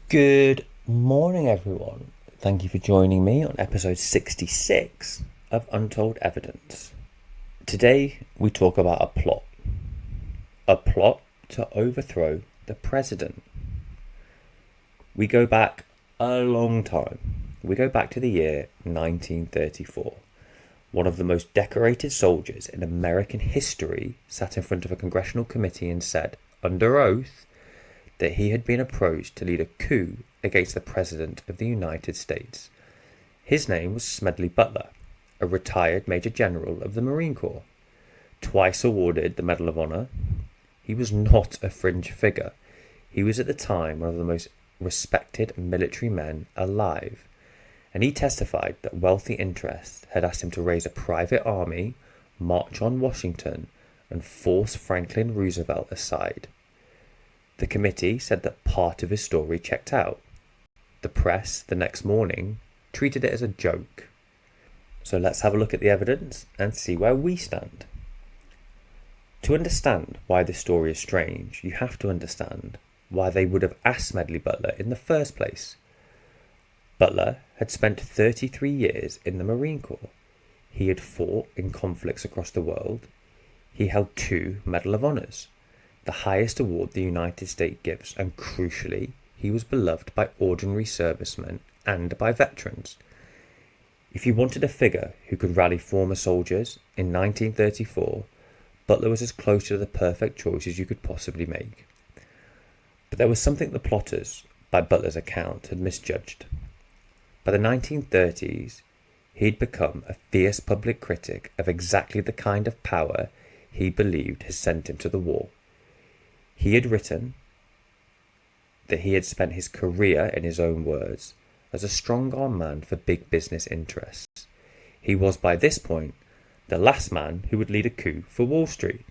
Good morning, everyone. Thank you for joining me on episode 66 of Untold Evidence. Today, we talk about a plot to overthrow the president. We go back a long time. We go back to the year 1934. One of the most decorated soldiers in American history sat in front of a congressional committee and said, under oath, that he had been approached to lead a coup against the President of the United States. His name was Smedley Butler, a retired Major General of the Marine Corps. Twice awarded the Medal of Honor, he was not a fringe figure. He was at the time one of the most respected military men alive, and he testified that wealthy interests had asked him to raise a private army, march on Washington, and force Franklin Roosevelt aside. The committee said that part of his story checked out. The press, the next morning, treated it as a joke. So let's have a look at the evidence and see where we stand. To understand why this story is strange, you have to understand why they would have asked Smedley Butler in the first place. Butler had spent 33 years in the Marine Corps. He had fought in conflicts across the world. He held 2 Medal of Honors, the highest award the United States gives, and crucially, he was beloved by ordinary servicemen and by veterans. If you wanted a figure who could rally former soldiers in 1934, Butler was as close to the perfect choice as you could possibly make. But there was something the plotters, by Butler's account, had misjudged. By the 1930s, he'd become a fierce public critic of exactly the kind of power he believed had sent him to the war. He had written that he had spent his career, in his own words, as a strong-arm man for big business interests. He was, by this point, the last man who would lead a coup for Wall Street.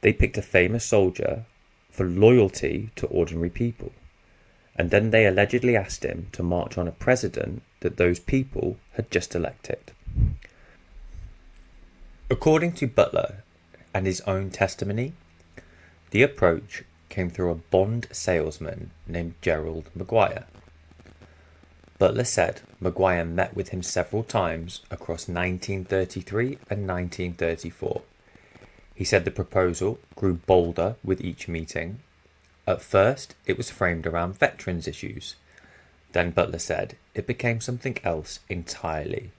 They picked a famous soldier for loyalty to ordinary people, and then they allegedly asked him to march on a president that those people had just elected. According to Butler and his own testimony, the approach came through a Bond salesman named Gerald McGuire. Butler said McGuire met with him several times across 1933 and 1934. He said the proposal grew bolder with each meeting. At first, it was framed around veterans issues. Then Butler said it became something else entirely.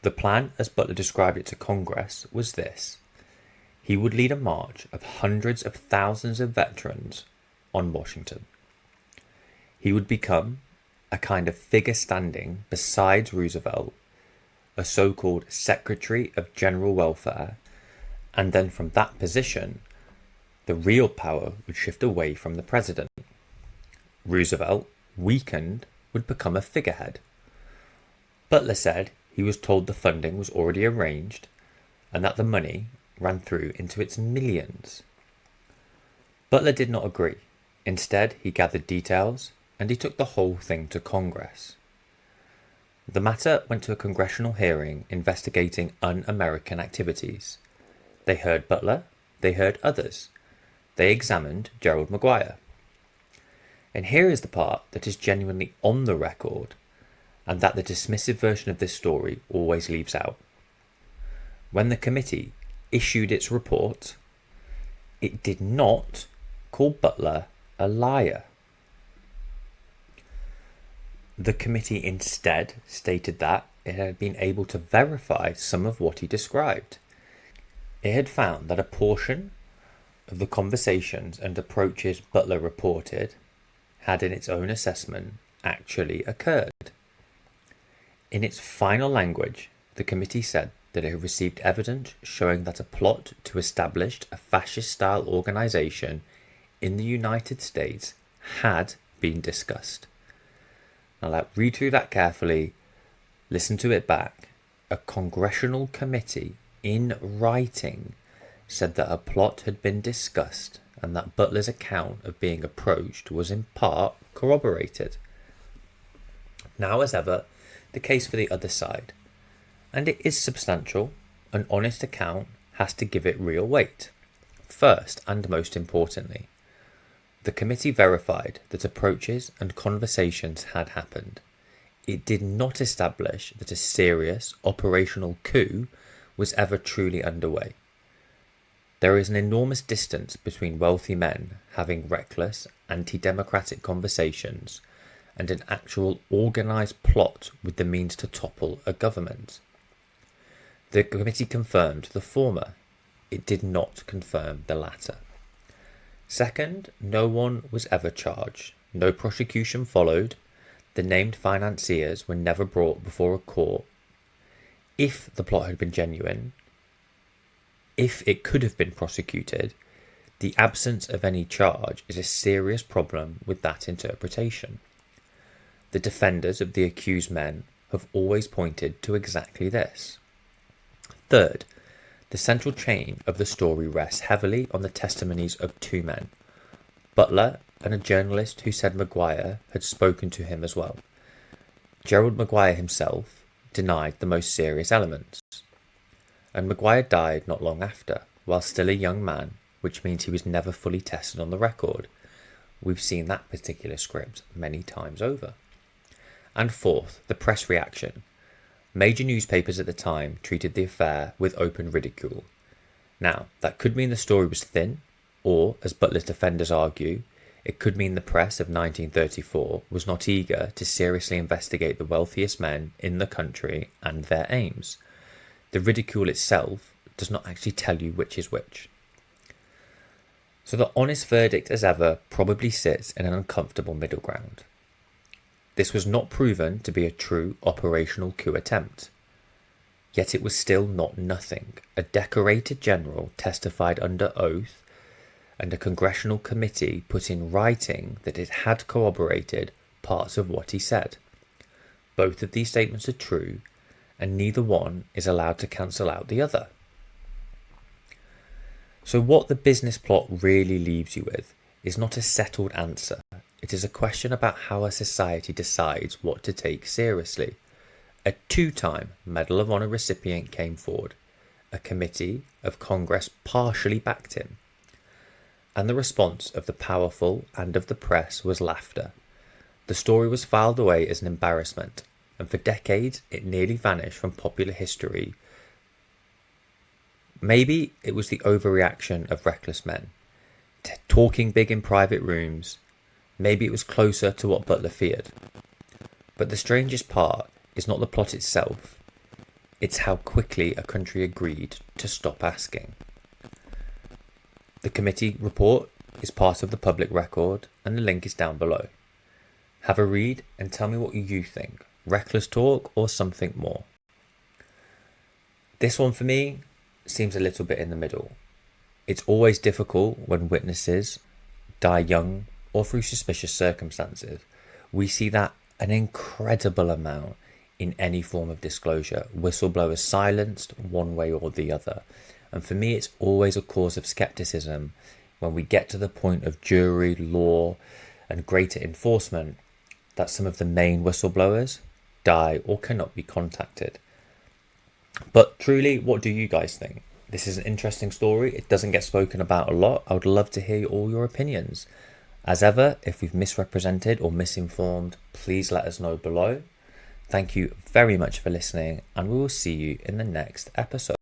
The plan, as Butler described it to Congress, was this. He would lead a march of hundreds of thousands of veterans on Washington. He would become a kind of figure standing beside Roosevelt, a so-called Secretary of General Welfare, and then from that position, the real power would shift away from the president. Roosevelt, weakened, would become a figurehead. Butler said he was told the funding was already arranged and that the money ran through into its millions. Butler did not agree. Instead, he gathered details and he took the whole thing to Congress. The matter went to a congressional hearing investigating un-American activities. They heard Butler, they heard others. They examined Gerald McGuire. And here is the part that is genuinely on the record and that the dismissive version of this story always leaves out. When the committee issued its report, it did not call Butler a liar. The committee instead stated that it had been able to verify some of what he described. It had found that a portion of the conversations and approaches Butler reported had, in its own assessment, actually occurred. In its final language, the committee said that it had received evidence showing that a plot to establish a fascist-style organisation in the United States had been discussed. Now, read through that carefully, listen to it back. A congressional committee, in writing, said that a plot had been discussed and that Butler's account of being approached was in part corroborated. Now, as ever, the case for the other side. And it is substantial. An honest account has to give it real weight. First, and most importantly, The committee verified that approaches and conversations had happened. It did not establish that a serious operational coup was ever truly underway. There is an enormous distance between wealthy men having reckless, anti-democratic conversations and an actual organised plot with the means to topple a government. The committee confirmed the former. It did not confirm the latter. Second, no one was ever charged. No prosecution followed. The named financiers were never brought before a court. If the plot had been genuine, if it could have been prosecuted, the absence of any charge is a serious problem with that interpretation. The defenders of the accused men have always pointed to exactly this. Third, the central chain of the story rests heavily on the testimonies of two men, Butler and a journalist who said Maguire had spoken to him as well. Gerald Maguire himself denied the most serious elements, and Maguire died not long after, while still a young man, which means he was never fully tested on the record. We've seen that particular script many times over. And fourth, the press reaction. Major newspapers at the time treated the affair with open ridicule. Now, that could mean the story was thin, or, as Butler's defenders argue, it could mean the press of 1934 was not eager to seriously investigate the wealthiest men in the country and their aims. The ridicule itself does not actually tell you which is which. So the honest verdict, as ever, probably sits in an uncomfortable middle ground. This was not proven to be a true operational coup attempt. Yet it was still not nothing. A decorated general testified under oath, and a congressional committee put in writing that it had corroborated parts of what he said. Both of these statements are true, and neither one is allowed to cancel out the other. So what the business plot really leaves you with is not a settled answer. It is a question about how a society decides what to take seriously. A two-time Medal of Honor recipient came forward. A committee of Congress partially backed him. And the response of the powerful and of the press was laughter. The story was filed away as an embarrassment, and for decades it nearly vanished from popular history. Maybe it was the overreaction of reckless men, talking big in private rooms. Maybe it was closer to what Butler feared. But the strangest part is not the plot itself, it's how quickly a country agreed to stop asking. The committee report is part of the public record, and the link is down below. Have a read and tell me what you think. Reckless talk or something more? This one for me seems a little bit in the middle. It's always difficult when witnesses die young or through suspicious circumstances. We see that an incredible amount in any form of disclosure. Whistleblowers silenced one way or the other. And for me, it's always a cause of skepticism when we get to the point of jury, law, and greater enforcement that some of the main whistleblowers die or cannot be contacted. But truly, what do you guys think? This is an interesting story. It doesn't get spoken about a lot. I would love to hear all your opinions. As ever, if we've misrepresented or misinformed, please let us know below. Thank you very much for listening, and we will see you in the next episode.